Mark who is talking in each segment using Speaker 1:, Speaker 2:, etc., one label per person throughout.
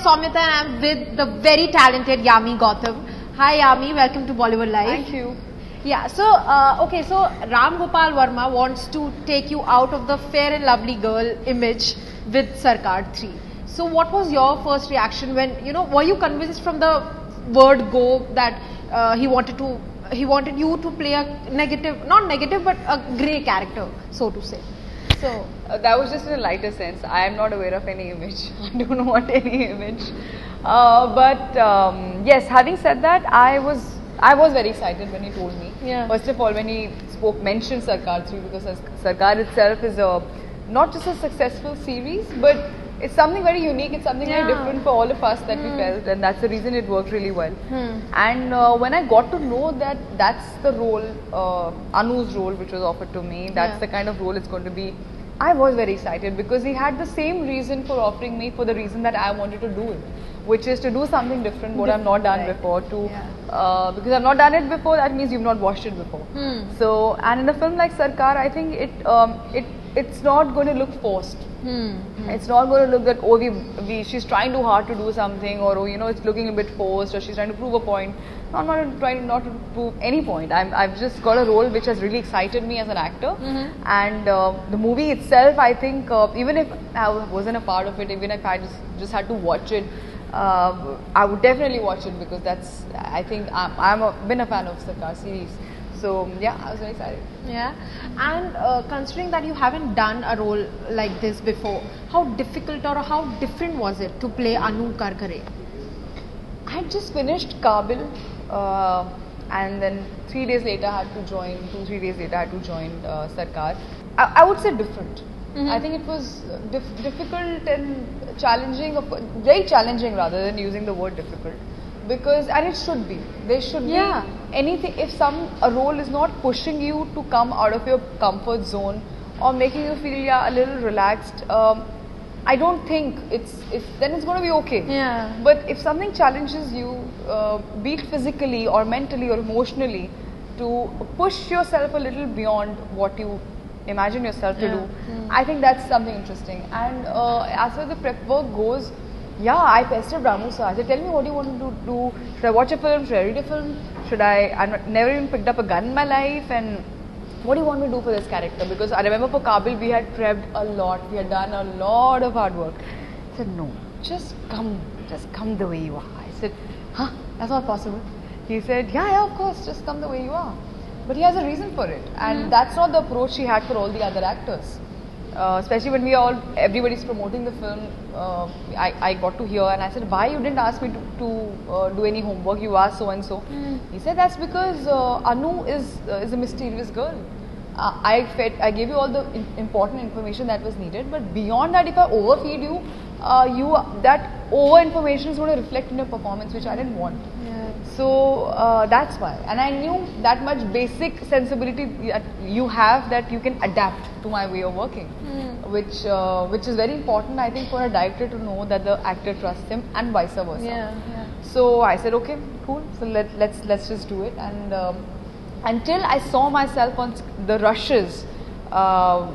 Speaker 1: Soumyata and I'm with the very talented Yami Gautam. Hi Yami, welcome to Bollywood Live.
Speaker 2: Thank you.
Speaker 1: Yeah, so okay, so Ram Gopal Verma wants to take you out of the fair and lovely girl image with Sarkar 3. So what was your first reaction when, were you convinced from the word go that he wanted you to play a negative, not negative, but a grey character, so to say? So
Speaker 2: that was just in a lighter sense. I am not aware of any image. I don't want any image. But yes, having said that, I was very excited when he told me.
Speaker 1: Yeah.
Speaker 2: First of all, when he mentioned Sarkar 3, because Sarkar itself is not just a successful series, but it's something very unique. It's something very different for all of us that we felt, and that's the reason it worked really well. And when I got to know that that's the role, Anu's role, which was offered to me, that's the kind of role it's going to be, I was very excited because he had the same reason for offering me for the reason that I wanted to do it, which is to do something different, what I've not done before. Because I've not done it before, that means you've not watched it before. So, and in a film like Sarkar, I think it's not going to look forced. It's not going to look that she's trying too hard to do something, or it's looking a bit forced, or she's trying to prove a point. No, I'm not trying not to prove any point. I've just got a role which has really excited me as an actor, and the movie itself, I think, even if I wasn't a part of it, even if I just had to watch it, I would definitely watch it because I think I've been a fan of Sarkar series. So yeah, I was very excited.
Speaker 1: Yeah, and considering that you haven't done a role like this before, how difficult or how different was it to play Anu Karkare?
Speaker 2: I had just finished Kabil, and then 3 days later I had to join. 2-3 days later I had to join Sarkar. I would say different. I think it was difficult and challenging, very challenging rather than using the word difficult. Because, and it should be, there should be anything, if a role is not pushing you to come out of your comfort zone or making you feel a little relaxed, I don't think then it's going to be okay.
Speaker 1: Yeah.
Speaker 2: But if something challenges you, be it physically or mentally or emotionally, to push yourself a little beyond what you imagine yourself to do, I think that's something interesting. And as far as the prep work goes, I pestered Ramu sir. I said, tell me what you want to do. Should I watch a film? Should I read a film? I've never even picked up a gun in my life, and what do you want me to do for this character? Because I remember for Kabil we had prepped a lot. We had done a lot of hard work. He said, no, just come the way you are. I said, that's not possible. He said, yeah, of course, just come the way you are. But he has a reason for it, and that's not the approach he had for all the other actors. Especially when everybody's promoting the film, I got to hear, and I said, why you didn't ask me to do any homework? You asked so and so. He said, that's because Anu is a mysterious girl. I gave you all the important information that was needed, but beyond that, if I overfeed you, that over information is going to reflect in your performance, which I didn't want. So that's why, and I knew that much basic sensibility that you have, that you can adapt to my way of working, which is very important, I think, for a director to know that the actor trusts him and vice versa. So I said, okay, cool. So let's just do it. And until I saw myself on the rushes, I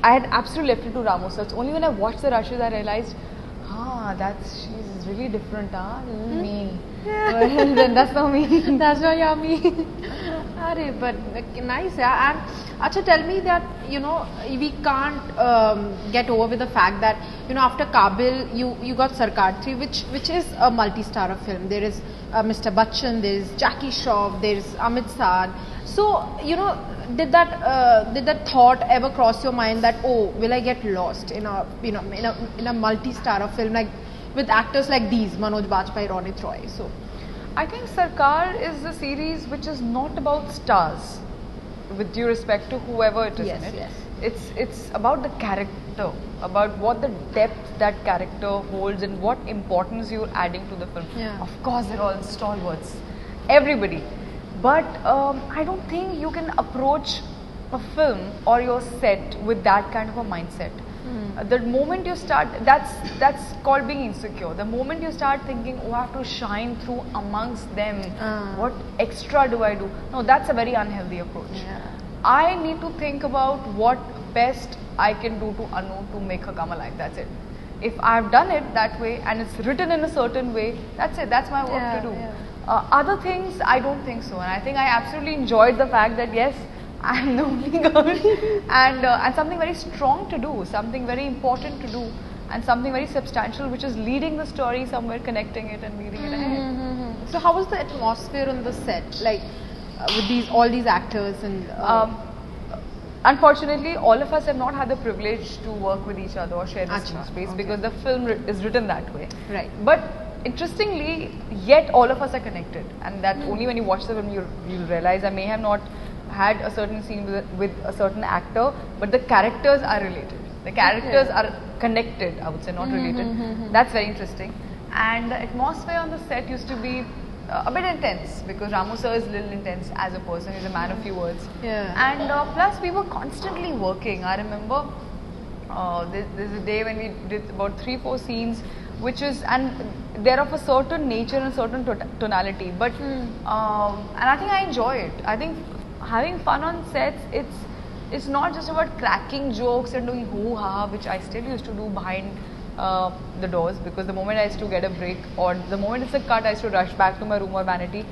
Speaker 2: had absolutely left it to Ramu sir. It's only when I watched the rushes I realized, she's really different, mean. Then that's not me.
Speaker 1: That's not Yami. But nice, yeah. And tell me that we can't get over with the fact that after Kabil you got Sarkar 3, which is a multi-star film. There is Mr. Bachchan, there is Jackie Shroff, there is Amit Saad. So did that thought ever cross your mind that, oh, will I get lost in a multi-star film like with actors like these, Manoj Bajpayee, Ronit Roy? So
Speaker 2: I think Sarkar is a series which is not about stars, with due respect to whoever it is in it. It's about the character, about what the depth that character holds and what importance you're adding to the film. Of course, they're all stalwarts, everybody. But I don't think you can approach a film or your set with that kind of a mindset. The moment you start, that's called being insecure. The moment you start thinking, oh, I have to shine through amongst them, what extra do I do? No, that's a very unhealthy approach. I need to think about what best I can do to Anu to make her come alive. That's it. if I've done it that way and it's written in a certain way, that's it. That's my work to do. Other things, I don't think so. And I think I absolutely enjoyed the fact that yes, I'm the only girl and something very strong to do, something very important to do, and something very substantial, which is leading the story somewhere, connecting it and leading it ahead.
Speaker 1: So how was the atmosphere on the set, like with all these actors and?
Speaker 2: Unfortunately, all of us have not had the privilege to work with each other or share the screen space because the film is written that way.
Speaker 1: Right.
Speaker 2: But interestingly, yet all of us are connected, and that only when you watch the film you'll realize I may have not had a certain scene with a certain actor, but the characters are related. The characters are connected, I would say, not related. That's very interesting. And the atmosphere on the set used to be a bit intense because Ramu sir is a little intense as a person. He's a man of few words. And plus we were constantly working. I remember there's a day when we did about 3-4 scenes, which is, and they're of a certain nature and a certain tonality. But and I think I enjoy it. I think having fun on sets, it's not just about cracking jokes and doing hoo-ha, which I still used to do behind the doors, because the moment I used to get a break or the moment it's a cut, I used to rush back to my room or vanity,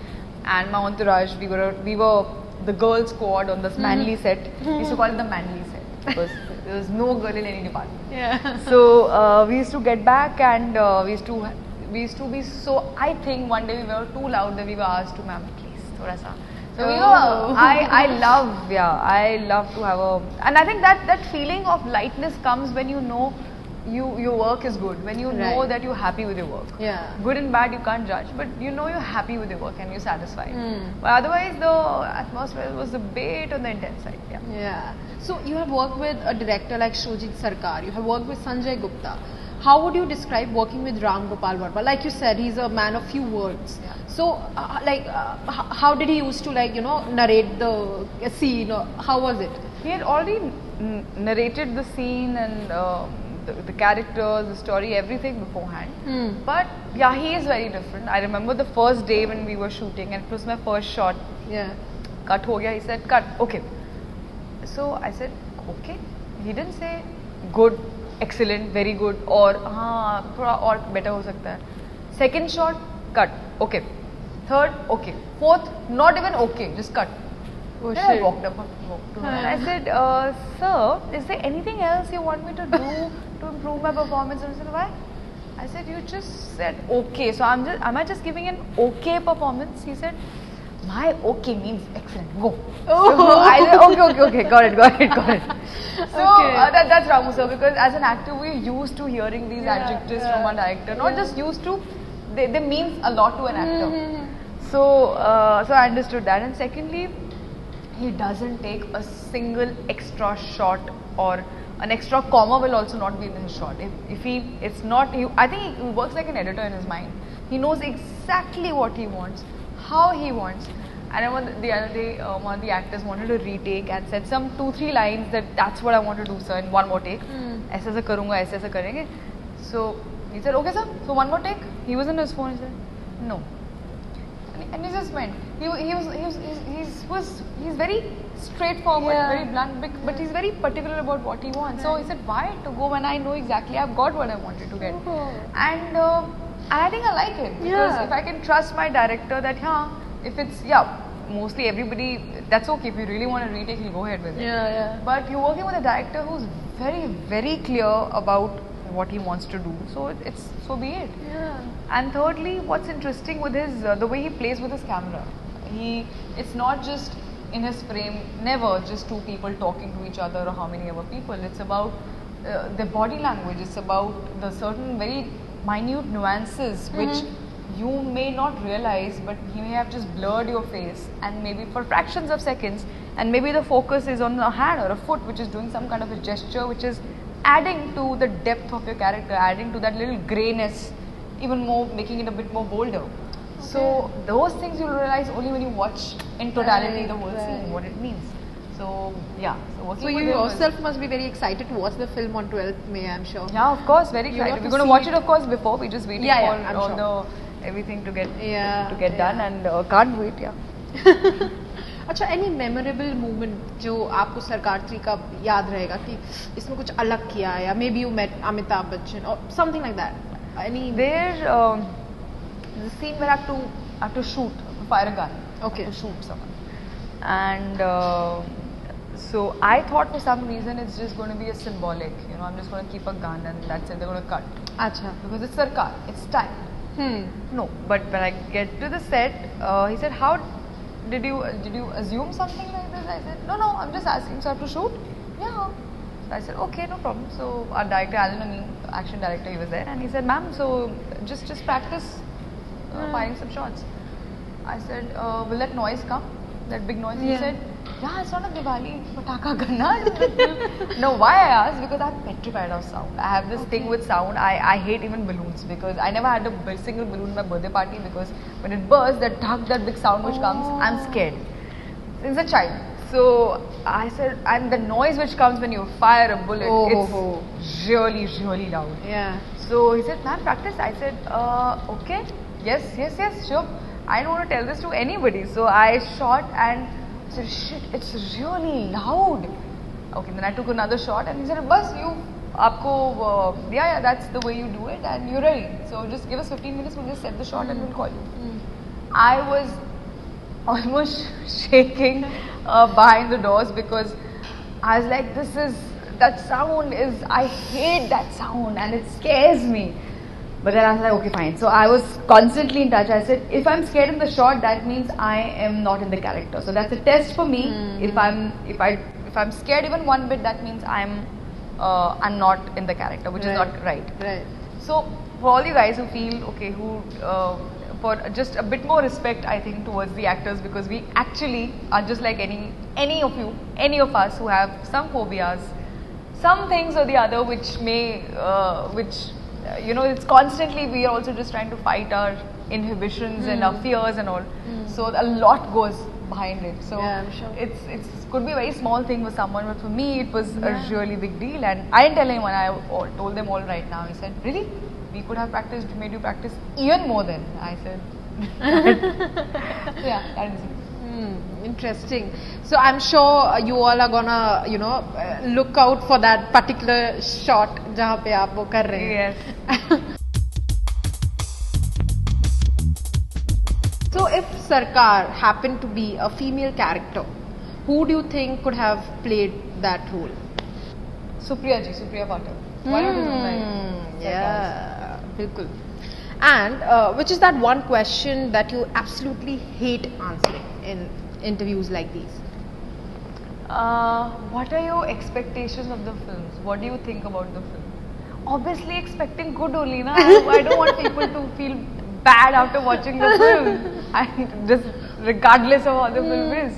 Speaker 2: and my entourage, we were the girl squad on this manly set. We used to call it the manly set because there was no girl in any department. So we used to get back and we used to be so, I think one day we were too loud that we were asked to, ma'am, please, thoda sa. So we were, I love to have a, and I think that feeling of lightness comes when you know your work is good, when you know that you're happy with your work. Good and bad you can't judge, but you know you're happy with your work and you're satisfied. But otherwise the atmosphere was a bit on the intense side.
Speaker 1: So you have worked with a director like Shojit Sarkar, you have worked with Sanjay Gupta. How would you describe working with Ram Gopal Varma? Like you said, he's a man of few words. So how did he used to narrate the scene, or how was it?
Speaker 2: He had already narrated the scene and the characters, the story, everything beforehand. But yeah, he is very different. I remember the first day when we were shooting and it was my first shot. Cut ho gaya. He said, cut, okay. So I said, okay. He didn't say good, excellent, very good, or thoda or better ho sakta hai. Second shot, cut, okay. Third, okay. Fourth, not even okay, just cut. Then I walked to him and I said, sir, is there anything else you want me to do to improve my performance? And he said, why? I said, you just said okay, so am I just giving an okay performance? He said, my okay means excellent, go. So I said, okay, got it. So that's Ramu sir, because as an actor we're used to hearing these adjectives from our director, not just used to, they mean a lot to an actor. So I understood that. And secondly, he doesn't take a single extra shot, or an extra comma will also not be in his shot. If it's not, I think he works like an editor in his mind. He knows exactly what he wants, how he wants. And I remember the other day, one of the actors wanted to retake and said some 2-3 lines that's what I want to do, sir, in one more take. Aisa karunga, aisa karenge. So he said, okay, sir. So one more take. He was on his phone. He said, no. And he just went. He's very straightforward, very blunt, but he's very particular about what he wants. So he said, why to go when I know exactly I've got what I wanted to get? And I think I like it, because if I can trust my director that if it's mostly everybody, that's okay. If you really want to retake, he'll go ahead with it. But you're working with a director who's very, very clear about what he wants to do, so so be it. And thirdly, what's interesting with his the way he plays with his camera, it's not just in his frame, never just two people talking to each other or how many other people. It's about the body language, it's about the certain very minute nuances which you may not realize, but he may have just blurred your face, and maybe for fractions of seconds, and maybe the focus is on a hand or a foot which is doing some kind of a gesture which is adding to the depth of your character, adding to that little greyness, even more, making it a bit more bolder. So those things you'll realize only when you watch in totality the whole scene, what it means. So so
Speaker 1: you yourself must be very excited to watch the film on 12th May, I'm sure.
Speaker 2: Yeah, of course, very excited. We're going to watch it, of course, before. We're just waiting for all the everything to get done, and can't wait.
Speaker 1: अच्छा, any memorable moment जो आपको सरकार 3 का याद रहेगा कि इसमें कुछ अलग किया है, या may be you met Amitabh Bachchan और something like that? Any
Speaker 2: The scene where I have to shoot, fire a gun.
Speaker 1: Okay.
Speaker 2: To shoot someone. And so I thought for some reason it's just going to be a symbolic, I'm just going to keep a gun and that's it, they're going to cut.
Speaker 1: अच्छा.
Speaker 2: Because it's Sarkar, it's time. No, but when I get to the set, he said, how did you assume something like this? I said, no, I'm just asking, so I have to shoot? Yeah. So I said, okay, no problem. So our director, Alan Amin, action director, he was there and he said, ma'am, so just practice firing some shots. I said, will that noise come? That big noise? He said, yeah, it's not a Diwali pataka ganna. No, why I asked? Because I'm petrified of sound. I have this thing with sound. I hate even balloons because I never had a single balloon at my birthday party because when it bursts, that big sound which comes, I'm scared. Since a child. So I said, and the noise which comes when you fire a bullet, it's really, really loud.
Speaker 1: Yeah.
Speaker 2: So he said, ma'am, practice. I said, okay. Yes, sure. I don't want to tell this to anybody. So I shot and said, shit, it's really loud. Okay, then I took another shot and he said, bus, yeah, that's the way you do it and you're ready. So just give us 15 minutes, we'll just set the shot and we'll call you. I was almost shaking behind the doors because I was like, that sound is, I hate that sound and it scares me. But then I was like, okay, fine. So I was constantly in touch. I said, if I'm scared in the shot, that means I am not in the character. So that's a test for me. If I'm scared even one bit, that means I'm not in the character, which is not right.
Speaker 1: Right.
Speaker 2: So for all you guys who feel okay, for just a bit more respect, I think, towards the actors, because we actually are just like any of you, any of us who have some phobias, some things or the other, which may it's constantly, we are also just trying to fight our inhibitions and our fears and all. So a lot goes behind it. So
Speaker 1: yeah, I'm sure.
Speaker 2: It's could be a very small thing for someone, but for me it was a really big deal. And I didn't tell anyone. I told them all right now. He said, really? We could have made you practice even more than. I said, so yeah, that is it.
Speaker 1: Interesting. So I'm sure you all are gonna, look out for that particular shot जहाँ पे आप वो कर रहे हैं.
Speaker 2: Yes.
Speaker 1: So if Sarkar happened to be a female character, who do you think could have played that role?
Speaker 2: Supriya Patil. Why not his
Speaker 1: Yeah, bilkul. And which is that one question that you absolutely hate answering in interviews like these?
Speaker 2: What are your expectations of the films? What do you think about the film? Obviously expecting good only, na? I don't want people to feel bad after watching the film, just regardless of how the film is.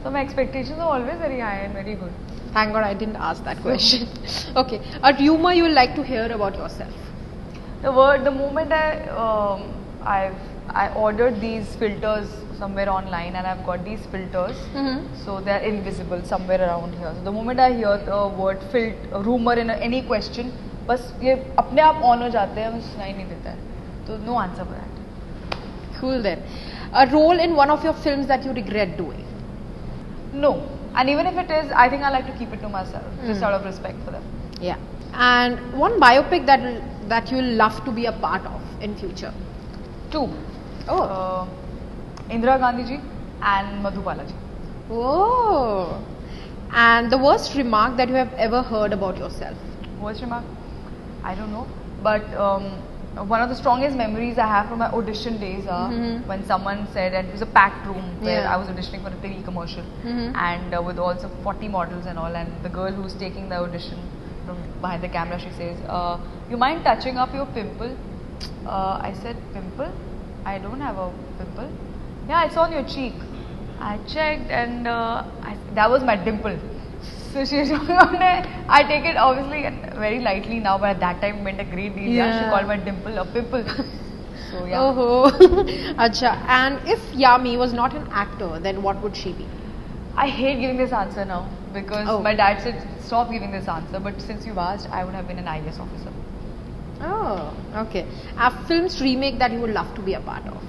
Speaker 2: So my expectations are always very high and very good.
Speaker 1: Thank God I didn't ask that question. Okay, a rumor you would like to hear about yourself?
Speaker 2: The moment I ordered these filters somewhere online and I've got these filters, so they're invisible somewhere around here. So the moment I hear the word rumor in any question, बस ये अपने आप on हो जाते हैं, मुझे सुनाई नहीं देता है. So no answer for that.
Speaker 1: Cool then. A role in one of your films that you regret doing?
Speaker 2: No. And even if it is, I think I like to keep it to myself, just out of respect for them.
Speaker 1: Yeah. And one biopic that you will love to be a part of in future?
Speaker 2: 2.
Speaker 1: Oh.
Speaker 2: Indira Gandhi ji and Madhubala ji.
Speaker 1: Oh. And the worst remark that you have ever heard about yourself?
Speaker 2: Worst remark? I don't know. But one of the strongest memories I have from my audition days are when someone said, and it was a packed room where I was auditioning for a TV commercial, and with also 40 models and all, and the girl who's taking the audition from behind the camera, she says, you mind touching up your pimple? I said, pimple? I don't have a pimple. Yeah, it's on your cheek. I checked and that was my dimple. So she I take it obviously very lightly now, but at that time it meant a great deal. Yeah, she called my dimple a pimple. So yeah.
Speaker 1: Oh, Acha. And if Yami was not an actor, then what would she be?
Speaker 2: I hate giving this answer now because my dad said stop giving this answer. But since you've asked, I would have been an IAS officer.
Speaker 1: Oh, okay. A film's remake that you would love to be a part of?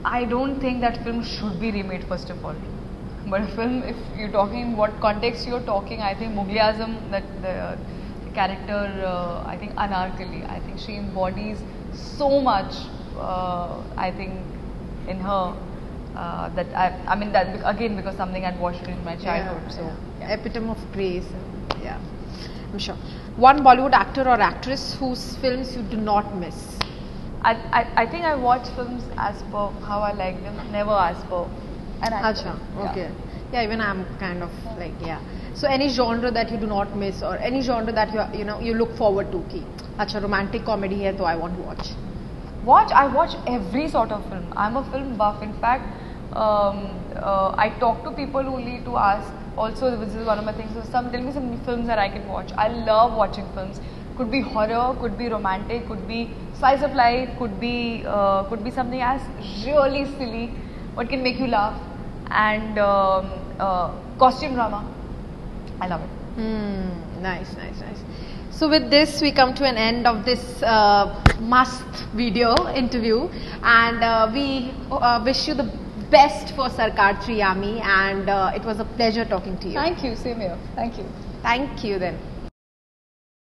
Speaker 2: I don't think that film should be remade first of all. But a film, if you're talking in what context you're talking, I think Mughal Azam, that the character, I think Anarkali, I think she embodies so much. I think in her that I mean that again because something I'd watched in my childhood. So
Speaker 1: yeah. Epitome of grace. Yeah, I'm sure. One Bollywood actor or actress whose films you do not miss.
Speaker 2: I think I watch films as per how I like them, never as per an actor.
Speaker 1: Acha, okay. Yeah, even I'm kind of like, yeah. So any genre that you do not miss or any genre that you look forward to ki, acha, romantic comedy hai to I want to watch.
Speaker 2: I watch every sort of film. I'm a film buff. In fact, I talk to people only to ask. Also, this is one of my things. So tell me some films that I can watch. I love watching films. Could be horror, could be romantic, could be slice of life, could be something as really silly, what can make you laugh, and costume drama. I love it.
Speaker 1: Nice. So with this, we come to an end of this must video interview, and we wish you the best for Sarkar 3 Yami, and it was a pleasure talking to you.
Speaker 2: Thank you, same here. Thank you.
Speaker 1: Thank you then.